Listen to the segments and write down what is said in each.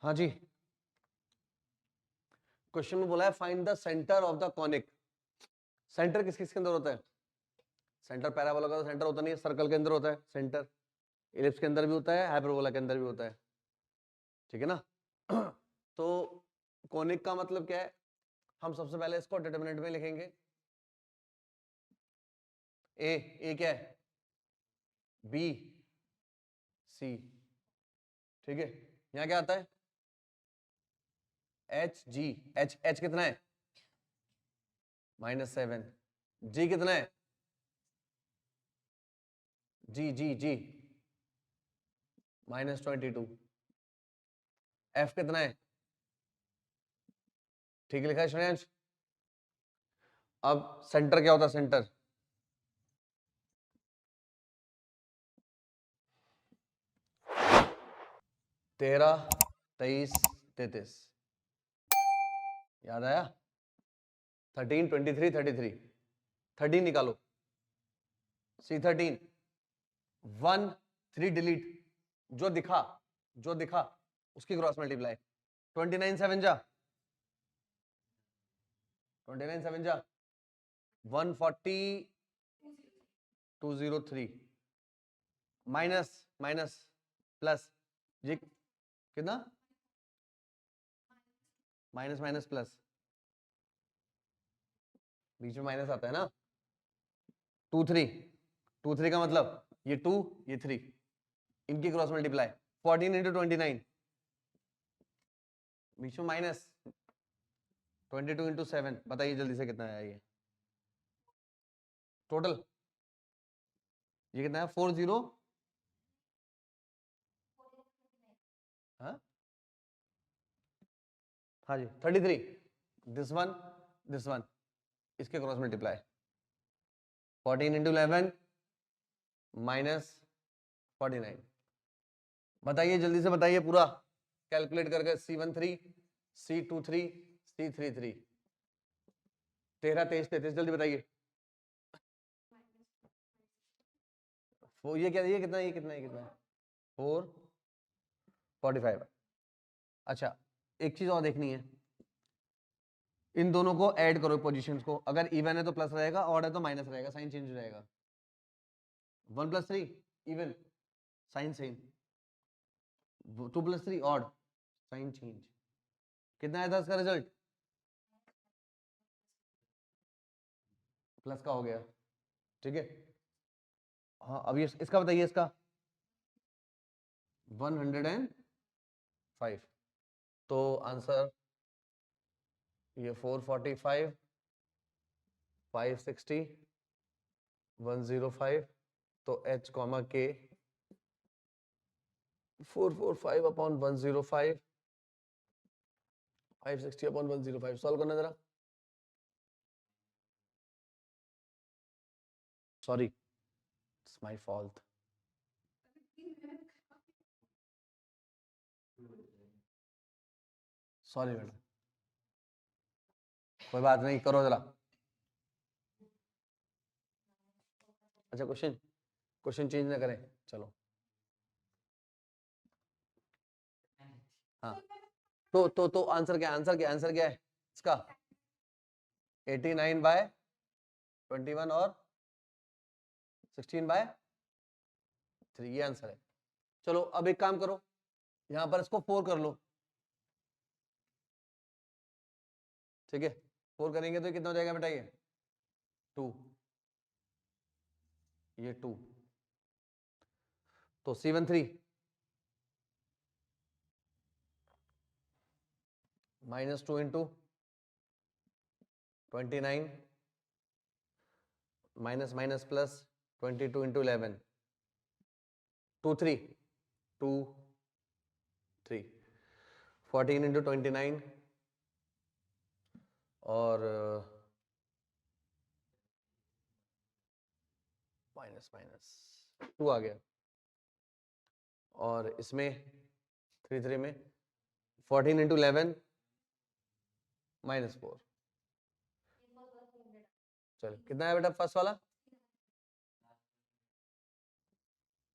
हाँ जी, क्वेश्चन में बोला है find the centre of the conic. Centre किस किस के अंदर होता है? सेंटर पैराबोला का तो सेंटर होता नहीं है, सर्कल के अंदर होता है सेंटर, इलिप्स के अंदर भी होता है, हाइपरबोला के अंदर भी होता है, ठीक है ना। तो कॉनिक का मतलब क्या है? हम सबसे पहले इसको डिटरमिनेंट में लिखेंगे। ए क्या है? बी सी, ठीक है। यहां क्या आता है? H G. एच कितना है? -7। जी कितना है? जी -22। एफ कितना है? ठीक लिखा है श्रेयांश? अब सेंटर क्या होता है? सेंटर 13, 23, 33, याद आया? 13, 23, 33, 13 निकालो। C13 1 3 डिलीट, जो दिखा उसकी क्रॉस मल्टीप्लाई। 29 7 जा 140 203 माइनस माइनस प्लस जी कितना? माइनस माइनस प्लस, बीच में माइनस आता है ना। 2 3 का मतलब ये 2 ये 3, इनकी क्रॉस मल्टीप्लाई। 14 इंटू 29, बीच में माइनस। 22 इंटू 7, बताइए जल्दी से कितना आया ये टोटल? ये कितना है? 40। हाँ हाँ जी 33। दिस वन इसके क्रॉस मल्टीप्लाई। 14 इंटू 11 -49। बताइए जल्दी से बताइए पूरा कैलकुलेट करके। C13 C23 C33 13 23 33, जल्दी बताइए। ये क्या? ये कितना? ये कितना? ये कितना? 445। अच्छा, एक चीज और देखनी है, इन दोनों को ऐड करो पोजीशंस को। अगर इवन है तो प्लस रहेगा, ऑड है तो माइनस रहेगा, साइन चेंज हो जाएगा। 1 + 3 even, sign same. 2 + 3 odd, sign change. कितना आया था इसका रिजल्ट? प्लस का हो गया, ठीक है। हाँ अब ये इसका बताइए, इसका 105। तो आंसर ये 445 560 105। तो H, K 445/105 560/105। सॉल्व करना जरा। Sorry, it's my fault. Sorry बेटा, कोई बात नहीं, करो जरा। अच्छा, क्वेश्चन चेंज ना करें, चलो। हाँ, तो आंसर क्या है इसका? 89/21 और 16/3, ये आंसर है। चलो अब एक काम करो, यहां पर इसको 4 कर लो, ठीक है। 4 करेंगे तो कितना हो जाएगा बेटा? ये 2, ये 2। तो C13 -2 into 29 minus minus plus 22 into 11 2 3 2 3 14 into 29 और माइनस माइनस 2 आ गया, और इसमें 3 3 में 14 इंटू 11 -4। चलो कितना है बेटा फर्स्ट वाला?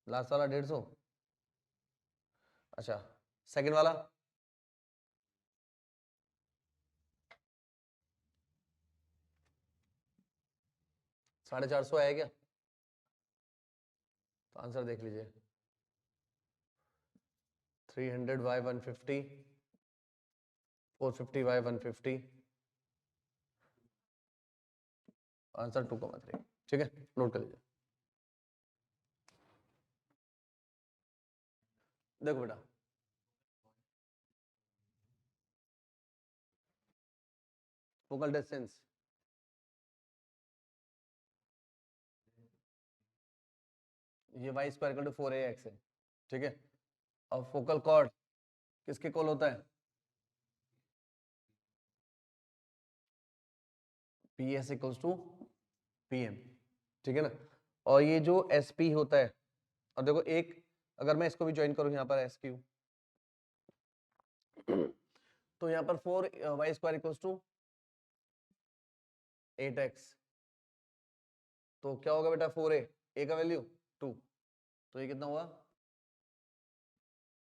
लास्ट वाला 150। अच्छा, सेकंड वाला 450 आया क्या? तो आंसर देख लीजिए, 300 बाय 150, 450 बाय 150, आंसर 2,3। ठीक है, नोट कर लीजिए। देखो बेटा, फोकल डिस्टेंस ये y square equal to 4ax है। ठीक है, अब फोकल कॉर्ड किसके इक्वल होता है? PS equals to PM। ठीक है ना, और ये जो SP होता है, और देखो एक अगर मैं इसको भी ज्वाइन करूं यहाँ पर SQ, तो यहाँ पर 4y square equals to 8x, तो क्या होगा बेटा? 4a का वैल्यू 2, तो ये कितना हुआ?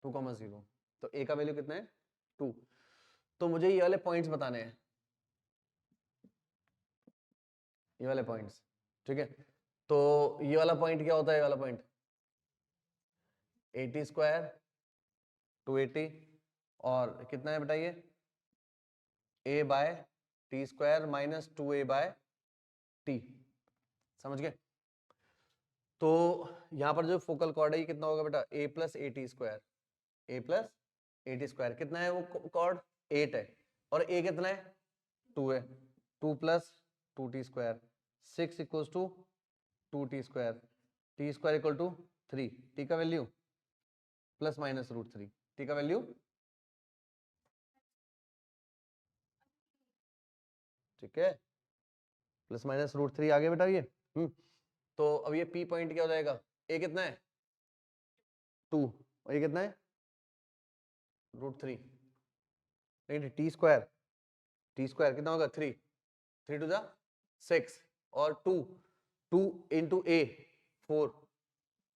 2,0। तो a का वैल्यू कितना है? 2। तो मुझे ये वाले पॉइंट्स बताने हैं, ये वाले पॉइंट्स। ठीक है, तो ये वाला पॉइंट क्या होता है? ये वाला पॉइंट 80 स्क्वायर 280, और कितना है बेटा ये? a by T square minus 2a by टी। समझ गए? तो यहाँ पर जो फोकल कॉर्ड है ये कितना होगा बेटा? a plus A T square, a plus A T square. कितना है वो कॉर्ड? 8 है, और a कितना है? 2 है। 2 plus 2t square, 6 equals to 2t square, t square equal to 3, t का वैल्यू प्लस माइनस √3, t का वैल्यू। ठीक है, प्लस माइनस √3 आ गया बेटा ये। तो अब ये p पॉइंट क्या हो जाएगा? a कितना है? 2, और ये कितना है? √3। नहीं, टी स्क्वायर, टी स्क्वायर कितना होगा? 3, 3 टू द 6, और 2 इंटू a 4,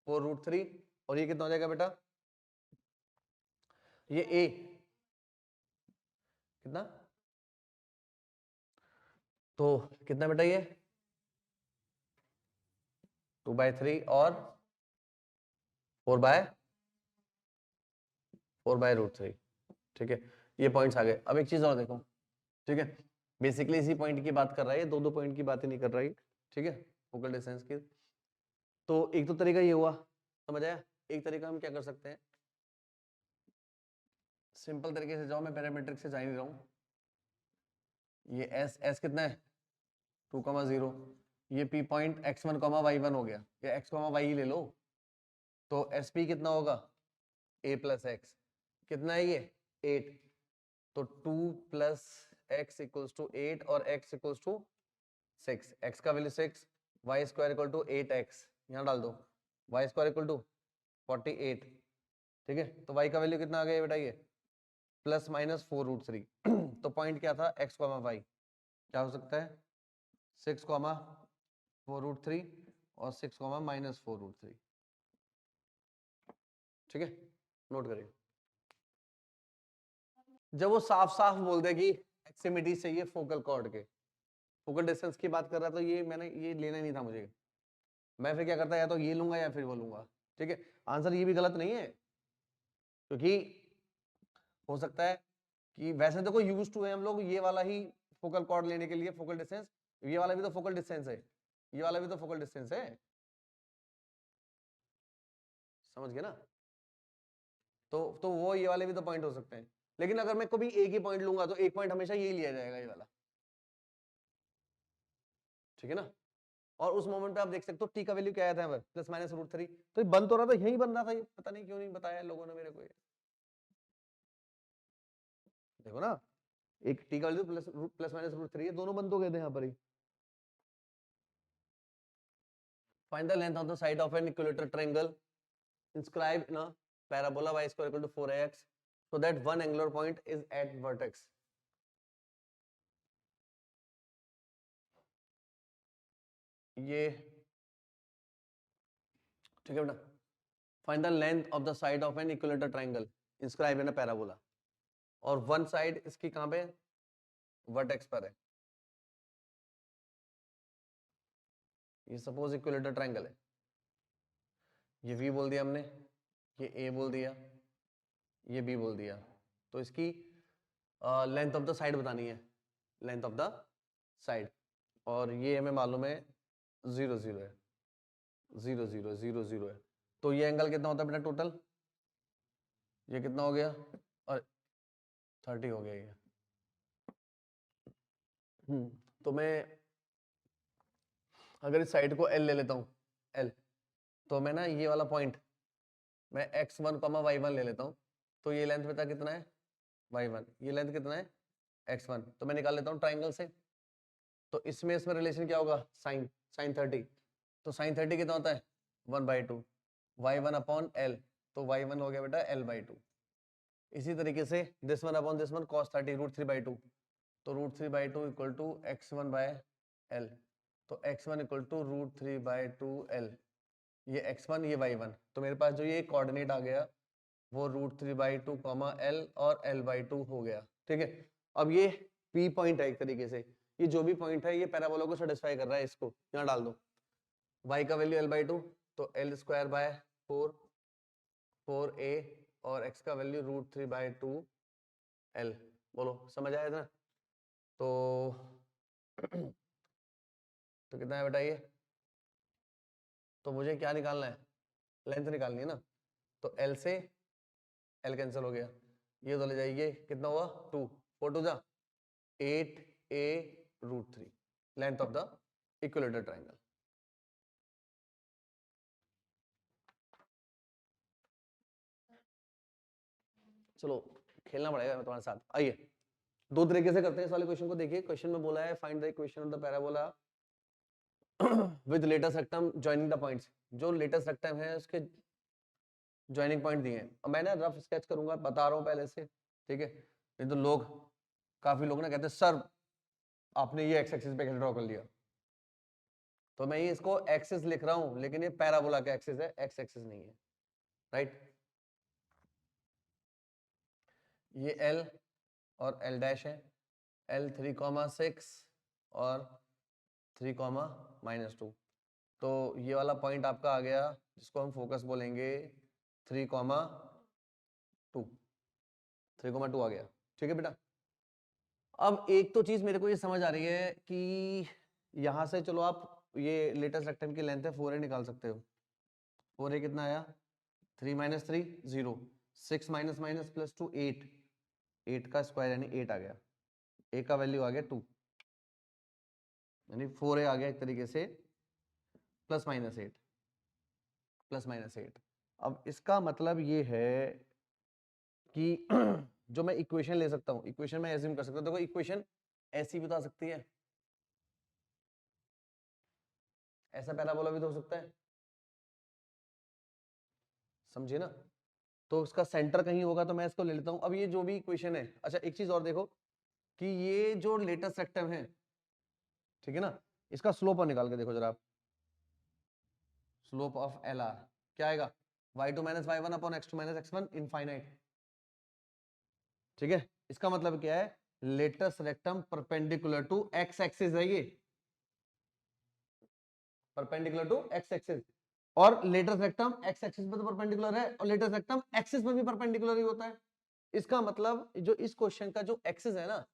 4√3, और ये कितना हो जाएगा बेटा? ये a कितना? तो कितना बेटा ये? 2/3 और 4/√3। ठीक है, ये पॉइंट्स आ गए। अब एक चीज और देखो। ठीक है, बेसिकली इसी पॉइंट की बात कर रहा है, दो पॉइंट की बात ही नहीं कर रहा है। ठीक है, फोकल डिस्टेंस की। तो एक तो तरीका ये हुआ, समझ आया? एक तरीका हम क्या कर सकते हैं, सिंपल तरीके से जाओ, मैं पैरामीट्रिक से जा ही नहीं रहा हूं। ये एस कितना है? 2,0। ये p पॉइंट x1, y1 हो गया, या x, y ही ले लो। तो sp कितना होगा? a plus x. कितना है ये? 8। तो 2 प्लस एक्स इक्वल्स टू 8, और x इक्वल्स टू 6। x का value 6, y square equal to 8x, यहाँ डाल दो, y स्क्वायर इक्वल टू 48। ठीक है, तो y का वैल्यू कितना आ गया बताइए? Plus minus 4√3। तो पॉइंट क्या था? x, y क्या हो सकता है? 6, 4√3 और 6, माइनस 4√3। ठीक है, नोट करिए। जब वो साफ साफ बोल दे कि एक्सट्रीमिटी चाहिए फोकल कॉर्ड के, फोकल डिस्टेंस की बात कर रहा था, ये मैंने ये लेना ही नहीं था मुझे। मैं फिर क्या करता, या तो ये लूंगा या फिर वो लूंगा। ठीक है, आंसर ये भी गलत नहीं है, क्योंकि हो सकता है कि वैसे देखो यूज टू है हम लोग ये वाला ही फोकल कॉर्ड लेने के लिए, फोकल डिस्टेंस। ये वाला भी तो फोकल डिस्टेंस है, ये वाला भी तो फोकल डिस्टेंस है। समझ गए ना? तो वो ये वाले भी तो पॉइंट हो सकते हैं, लेकिन अगर मैं कभी एक ही पॉइंट लूंगा तो एक पॉइंट हमेशा यही लिया जाएगा, ये वाला। ठीक है ना? और उस मोमेंट पे आप देख सकते हो टी का वैल्यू क्या आया था यहाँ पर? Plus minus √3। तो ये बन तो रहा था, यही बन रहा था, ये पता नहीं क्यों नहीं बताया लोगों ने मेरे को। देखो ना, एक टी का वैल्यू प्लस माइनस √3 है, दोनों बन तो गए थे यहाँ पर ही। Find the length of the side of an equilateral triangle inscribed in a parabola y square equal to 4ax so that one angular point is at vertex. ये ठीक है बेटा, find the length of the side of an equilateral triangle inscribe in a parabola, और one side इसकी कहां पे? Vertex पर है। ये सपोज इक्विलेटरल ट्रायंगल है, ये V बोल दिया हमने, ये A बोल दिया, ये B बोल दिया, तो इसकी लेंथ ऑफ द साइड बतानी है, लेंथ ऑफ द साइड, और ये हमें मालूम है 0 0 है, 0 0 0 0 है, तो ये एंगल कितना होता है बेटा टोटल, ये कितना हो गया, और 30 हो गया ये। तो मैं अगर इस साइड को L ले लेता हूँ, L, तो मैं ना ये वाला पॉइंट मैं x1, y1 ले लेता हूँ, तो ये लेंथ बेटा कितना है y1, ये लेंथ कितना है x1, तो मैं निकाल लेता हूँ ट्राइंगल से, तो इसमें रिलेशन क्या होगा, साइन 30, तो साइन 30 कितना होता है 1/2, y1 अपॉन l, तो y1 हो गया बेटा l/2। इसी तरीके से this one upon this one cos 30 √3/2, तो √3/2 इक्वल टू x1/l, तो x1 इक्वल टू √3/2l, ये x1 ये y1, तो मेरे पास जो ये कोऑर्डिनेट आ गया वो √3/2 l और l/2 हो गया, ठीक है। अब ये P पॉइंट है एक तरीके से, ये जो भी पॉइंट है ये पैराबोला को सेटिस्फाई कर रहा है, इसको यहाँ डाल दो, y का वैल्यू l/2, तो l²/4 4a और x का वैल्यू √3/2l, बोलो समझ आया ना। तो तो कितना है बेटा ये, तो मुझे क्या निकालना है, लेंथ निकालनी है ना, तो l से l कैंसिल हो गया, ये तो ले जाइए, कितना हुआ 2, 4 2 जा 8a √3, length of the equilateral triangle. चलो खेलना पड़ेगा तुम्हारे साथ, आइए दो तरीके से करते हैं इस वाले क्वेश्चन को। देखिए क्वेश्चन में बोला है find the equation of the parabola with latus rectum joining the points, जो लेटेस्ट रेक्टम है उसके जॉइनिंग पॉइंट दिए हैं। अब मैं ना रफ स्केच करूंगा, बता रहा हूँ पहले से, ठीक है, नहीं तो लोग काफी लोग ना कहते हैं सर आपने ये एक्स एक्सिस पे कैसे ड्रॉ कर लिया, तो मैं ये इसको एक्सिस लिख रहा हूँ लेकिन ये पैराबोला का एक्सिस है, एक्स एक्सिस नहीं है, राइट। ये L और L डैश है, L 3,6 और 3,-2, तो ये वाला पॉइंट आपका आ गया जिसको हम फोकस बोलेंगे 3,2, 3,2 आ गया, ठीक है बेटा। अब एक तो चीज मेरे को ये समझ आ रही है कि यहां से चलो आप ये लेटेस्ट रेक्टेंगल की लेंथ है 4a निकाल सकते हो, 4a कितना आया 3 - 3 0, 6 - +2 8, 8 का स्क्वायर यानी 8 आ गया, a का वैल्यू आ गया 2, यानी 4a आ गया एक तरीके से +-8 +-8। अब इसका मतलब ये है कि जो मैं इक्वेशन ले सकता हूँ, इक्वेशन में एज्यूम कर सकता हूँ, देखो इक्वेशन ऐसी भी तो आ सकती है, ऐसा पैराबोला भी तो हो सकता है, समझे ना। तो उसका सेंटर कहीं होगा तो मैं इसको ले लेता हूं। अब ये जो भी इक्वेशन है, अच्छा एक चीज और देखो कि ये जो लेटेस्ट रेक्टम है, ठीक है ना, इसका स्लोप और निकाल के देखो जरा आप, स्लोप ऑफ एल आर क्या आएगा y2 - y1 upon x2 - x1 infinite, ठीक है। इसका मतलब क्या है, latus rectum perpendicular to x axis है, ये परपेंडिकुलर टू x एक्सिस, और लेटेस्ट रेक्टम x एक्सिस पे तो परपेंडिकुलर है और लेटेस्ट रेक्टम एक्सिस में भी परपेंडिकुलर ही होता है। इसका मतलब जो इस क्वेश्चन का जो एक्सिस है ना,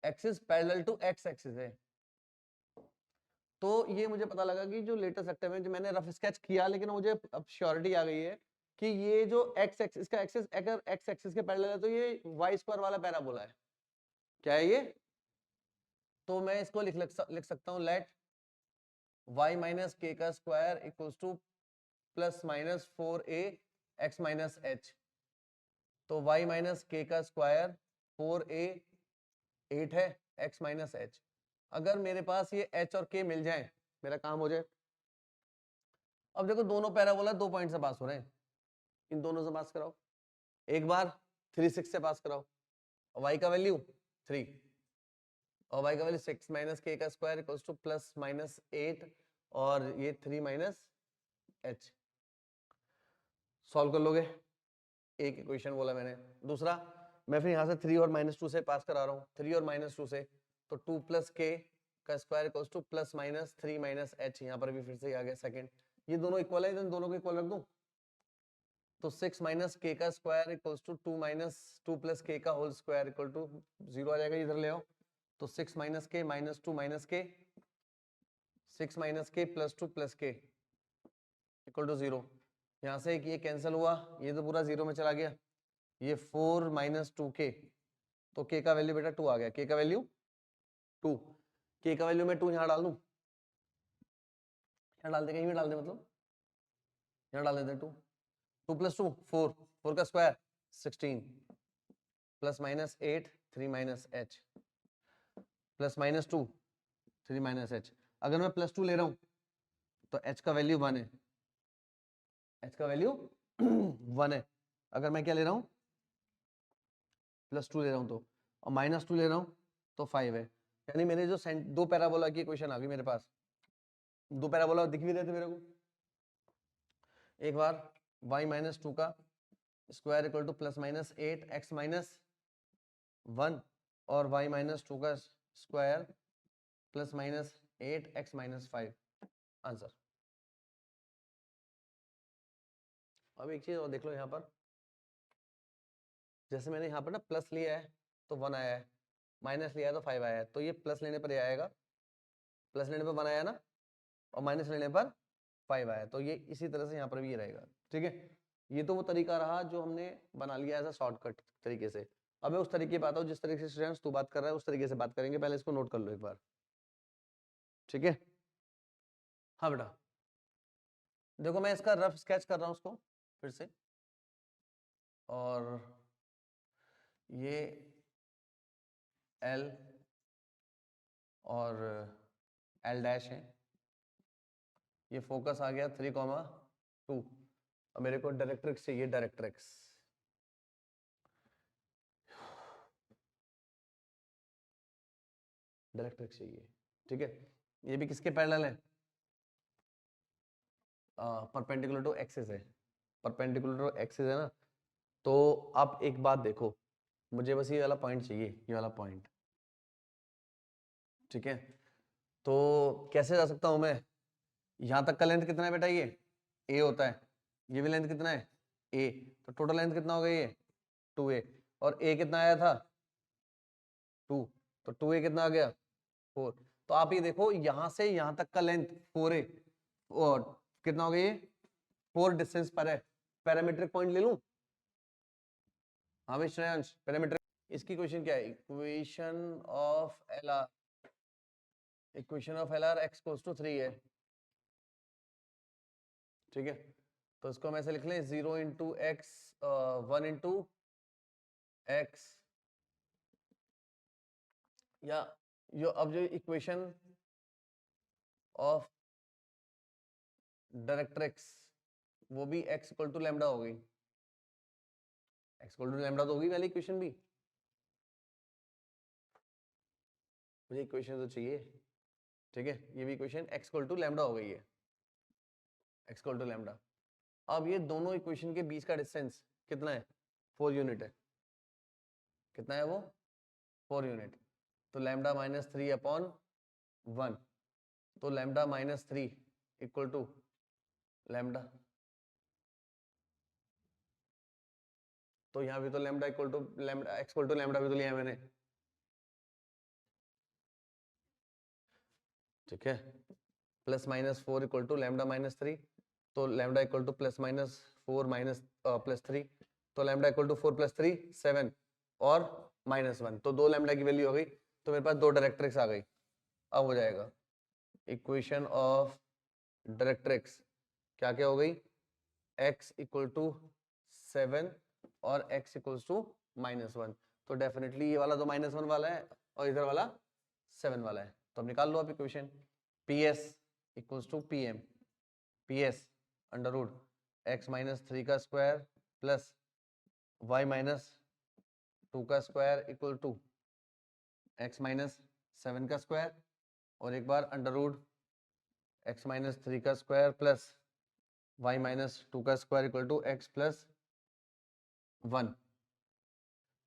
axis parallel to x axis है, तो ये मुझे पता लगा कि जो लेटेस्ट रेक्टम है, जो मैंने रफ स्केच किया लेकिन मुझे अब श्योरिटी आ गई है कि ये जो x एक्सिस का एक्सिस अगर x एक्सिस के पैरेलल है तो ये y² वाला पैराबोला है, क्या है ये, तो मैं इसको लिख सकता हूं लेट y - k का square equals to +-4a x - h, तो y - k का स्क्वायर 4a 8 है x - h, अगर मेरे पास ये h और k मिल जाए मेरा काम हो जाए। अब देखो दोनों पैराबोला 2 पॉइंट से पास हो रहे हैं, इन दोनों से पास कराओ, एक बार 3 6 से पास कराओ, y का वैल्यू 3 और y का वैल्यू 6 - k का स्क्वायर इक्वल्स टू +-8 और ये 3 - h, सॉल्व कर लोगे, एक इक्वेशन बोला मैंने। दूसरा मैं फिर यहाँ से 3 और -2 से पास करा रहा हूँ, 3 और -2 से, तो 2 + k का square equals to plus minus 3 minus H, यहाँ पर भी फिर से आ गया सेकंड, ये दोनों इक्वल है, इन दोनों को इक्वल रख दूं तो 6 माइनस के का square equals to 2 minus 2 plus k का होल स्क्वायर इक्वल टू 0 आ जाएगा, इधर ले आओ तो 6 माइनस के माइनस 2 माइनस के 6 माइनस के प्लस 2 प्लस के इक्वल टू 0, यहाँ से ये कैंसिल हुआ, ये तो पूरा 0 में चला गया, ये 4 माइनस 2 के, तो के का वैल्यू बेटा 2 आ गया, के का वैल्यू 2, के का वैल्यू मैं 2 यहाँ डाल दूं, यहाँ डाल दे, कहीं भी डाल दे, मतलब यहाँ डाल देते 2, 2 प्लस 2 4, 4 का square 16 plus minus 8 3 minus H plus minus 2 3 minus H, अगर मैं प्लस 2 ले रहा हूं तो एच का वैल्यू 1 है, एच का वैल्यू 1 है, अगर मैं क्या ले रहा हूं प्लस 2 ले रहा हूं तो, और माइनस 2 ले रहा हूं तो 5 है, यानी मेरे जो दो पैराबोला की इक्वेशन आ गई मेरे पास, दो पैराबोला दिख भी रहे थे मेरे को, एक बार y माइनस 2 का square equal to plus minus 8 x minus 1 और y माइनस 2 का square plus minus 8 x minus 5, answer. अब एक चीज और देख लो, यहाँ पर जैसे मैंने यहाँ पर ना प्लस लिया है तो 1 आया है, माइनस लिया है तो 5 आया है, तो ये प्लस लेने पर ये आएगा, प्लस लेने पर 1 आया ना, और माइनस लेने पर 5 आया, तो ये इसी तरह से यहाँ पर भी ये रहेगा, ठीक है। ये तो वो तरीका रहा जो हमने बना लिया ऐसा शॉर्टकट तरीके से। अब मैं उस तरीके पे आता हूँ जिस तरीके से स्टूडेंट्स तू बात कर रहा है उस तरीके से बात करेंगे, पहले इसको नोट कर लो एक बार, ठीक है। हाँ बेटा, देखो मैं इसका रफ स्केच कर रहा हूँ उसको फिर से, और ये L और L डैश है, ये फोकस आ गया 3,2, और मेरे को डायरेक्ट्रिक्स चाहिए, डायरेक्ट्रिक्स, डायरेक्ट्रिक्स चाहिए, ठीक है। ये भी किसके पैरेलल है, परपेंडिकुलर टू एक्सिस है, परपेंडिकुलर टू एक्सिस है ना, तो आप एक बात देखो, मुझे बस ये वाला पॉइंट चाहिए, ये वाला पॉइंट, ठीक है। तो कैसे जा सकता हूं मैं, यहां तक का लेंथ कितना है बेटा, ये a होता है, ये भी लेंथ कितना है a, तो टोटल लेंथ कितना हो गया ये 2a, और a कितना आया था 2, तो 2a कितना आ गया 4, तो आप ये देखो यहां से यहां तक का लेंथ 4a, और कितना हो गया ये 4 डिस्टेंस पर है, पैरामीट्रिक पॉइंट ले लूं, हाँ भाई श्रेयांश, पैरामीट्रिक, इसकी क्वेश्चन क्या है, equation of L R X equals to 3 है, ठीक है। तो इसको हम ऐसे लिख लें 0 इंटू एक्स 1 इंटू एक्स, या यो अब जो इक्वेशन ऑफ डायरेक्ट्रिक्स वो भी x इक्वल टू लैम्डा हो गई, x इक्वल टू लैम्डा तो होगी वाली इक्वेशन भी, मुझे इक्वेशन तो चाहिए, ठीक है। ये भी equation x equal to lambda हो गई है, x इक्वल टू लैम्डा। अब ये दोनों इक्वेशन के बीच का डिस्टेंस कितना है 4 यूनिट है, कितना है वो 4 यूनिट, तो लैम्डा माइनस 3 अपॉन 1, तो lambda minus 3 equal to lambda, तो यहाँ भी तो lambda equal to lambda X equal to lambda भी तो लिया है मैंने, ठीक है। Plus minus 4 equal to lambda minus 3, तो lambda equal to plus minus 4 minus plus 3, तो लैम्डा इक्वल टू 4 प्लस 3 7 और माइनस 1, तो 2 लैम्डा की वैल्यू हो गई, तो मेरे पास 2 डायरेक्ट्रिक्स आ गई। अब हो जाएगा इक्वेशन ऑफ डायरेक्ट्रिक्स क्या क्या हो गई, x इक्वल टू 7 और x इक्वल्स टू -1, तो डेफिनेटली ये वाला तो -1 वाला है और इधर वाला 7 वाला है, तो अब निकाल लो आप equation, PS equals to PM, PS under root x minus 3 का स्क्वायर प्लस y माइनस 2 का square equal to x minus 7 का स्क्वायर, और एक बार अंडर रूट x माइनस 3 का स्क्वायर प्लस y माइनस 2 का square equal to x plus 1,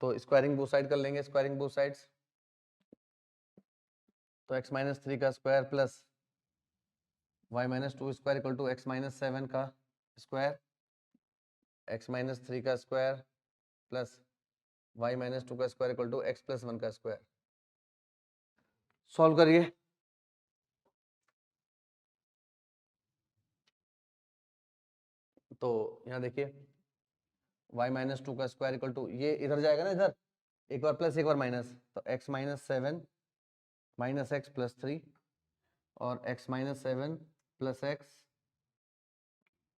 तो squaring both side कर लेंगे, स्क्वायरिंग बोथ साइड्स, तो x माइनस 3 का square plus y minus 2 square equal to x minus 7 का स्क्वायर, x माइनस 3 का square plus y minus 2 का square equal to x plus 1 का square. Solve करिए। तो यहाँ देखिए y माइनस 2 का स्क्वायर इक्वल टू, ये इधर जाएगा ना, इधर एक बार प्लस एक बार माइनस, तो x minus 7 minus x plus 3 और x minus 7 plus x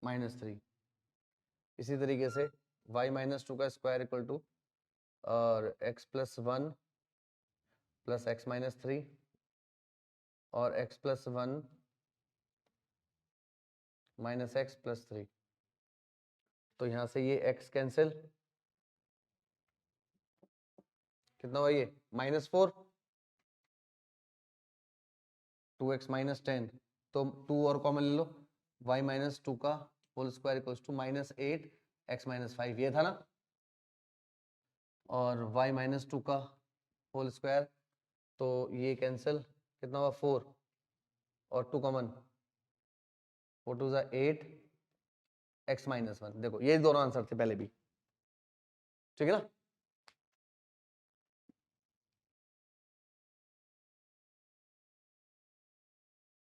minus 3। इसी तरीके से y माइनस 2 का स्क्वायर इक्वल टू और x plus 1 plus x minus 3 और x plus 1 minus x plus 3। तो यहाँ से ये x कैंसिल, कितना हुआ ये -4, 2x माइनस 10, तो 2 और कॉमन ले लो, y माइनस 2 का whole square equals to -8 x minus 5, ये था ना, और y माइनस 2 का होल स्क्वायर, तो ये कैंसिल, कितना हुआ 4 और 2 कॉमन, 4 2 ज़ा 8 x माइनस 1। देखो ये दोनों आंसर थे पहले भी, ठीक है ना।